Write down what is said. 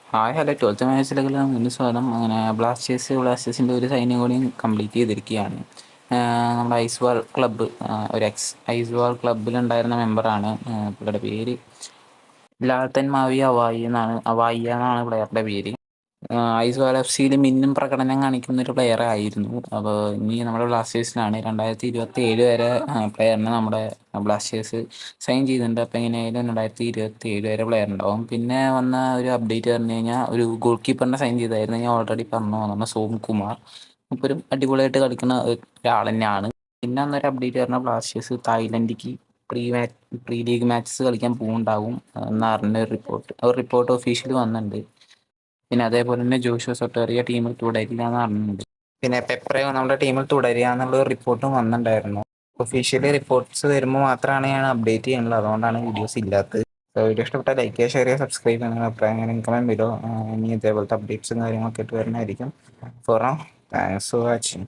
Hi hello 12th മാച്ചിലേക്കുള്ള വീണ്ടും സ്വാഗതം. അങ്ങനെ ബ്ലാസ്റ്റേഴ്സിൻ്റെ ഒരു സൈന്യം കൂടി കംപ്ലീറ്റ് ചെയ്തിരിക്കുകയാണ്. നമ്മുടെ ഐസ്വാൾ ക്ലബ്ബ്, ഒരു ഐസ്വാൾ ക്ലബ്ബിലുണ്ടായിരുന്ന മെമ്പറാണ്. പുള്ളിയുടെ പേര് ലാൽത്തൻ അവായി എന്നാണ് പ്ലെയറുടെ പേര്. ഐസ്വാൾ എഫ് സിയിൽ മിന്നും പ്രകടനം കാണിക്കുന്ന ഒരു പ്ലെയർ ആയിരുന്നു. അപ്പോൾ ഇനി നമ്മുടെ ബ്ലാസ്റ്റേഴ്സിനാണ് 2027 വരെ പ്ലെയറിനെ നമ്മുടെ ബ്ലാസ്റ്റേഴ്സ് സൈൻ ചെയ്തിട്ടുണ്ട്. അപ്പോൾ എങ്ങനെയായാലും 2027 വരെ പ്ലെയർ ഉണ്ടാവും. പിന്നെ വന്ന ഒരു അപ്ഡേറ്റ് പറഞ്ഞു കഴിഞ്ഞാൽ ഒരു ഗോൾ കീപ്പറിനെ സൈൻ ചെയ്തായിരുന്നു. ഞാൻ ഓൾറെഡി പറഞ്ഞു നമ്മുടെ സോംകുമാർ. ഇപ്പോൾ ഒരു അടിപൊളിയായിട്ട് കളിക്കുന്ന ഒരാൾ തന്നെയാണ്. പിന്നെ വന്നൊരു അപ്ഡേറ്റ് പറഞ്ഞാൽ ബ്ലാസ്റ്റേഴ്സ് തായ്ലൻഡിക്ക് പ്രീ ലീഗ് മാച്ചസ് കളിക്കാൻ പോകുന്നുണ്ടാവും എന്ന് ഒരു റിപ്പോർട്ട് ഒഫീഷ്യലി വന്നിട്ടുണ്ട്. പിന്നെ അതേപോലെ തന്നെ ജോഷുവ സൊട്ടേറിയ ടീമിൽ തുടരില്ല എന്ന് പറഞ്ഞിട്ടുണ്ട്. പിന്നെ പെപ്രയോ നമ്മുടെ ടീമിൽ തുടരുക എന്നുള്ള ഒരു റിപ്പോർട്ടും വന്നിട്ടുണ്ടായിരുന്നു. ഒഫീഷ്യലി റിപ്പോർട്ട്സ് വരുമ്പോൾ മാത്രമാണ് ഞാൻ അപ്ഡേറ്റ് ചെയ്യുന്നത്. അതുകൊണ്ടാണ് വീഡിയോസ് ഇല്ലാത്തത്. വീഡിയോ ഇഷ്ടപ്പെട്ടാൽ ലൈക്ക് ചെയ്യുക, ഷെയർ ചെയ്യുക, സബ്സ്ക്രൈബ് ചെയ്യുക. അഭിപ്രായങ്ങൾ കമൻറ്റ് ചെയ്തോ. ഇനി ഇതേപോലത്തെ അപ്ഡേറ്റ്സും കാര്യങ്ങളൊക്കെ ഇട്ട് വരുന്നതായിരിക്കും. Four thanks for watching.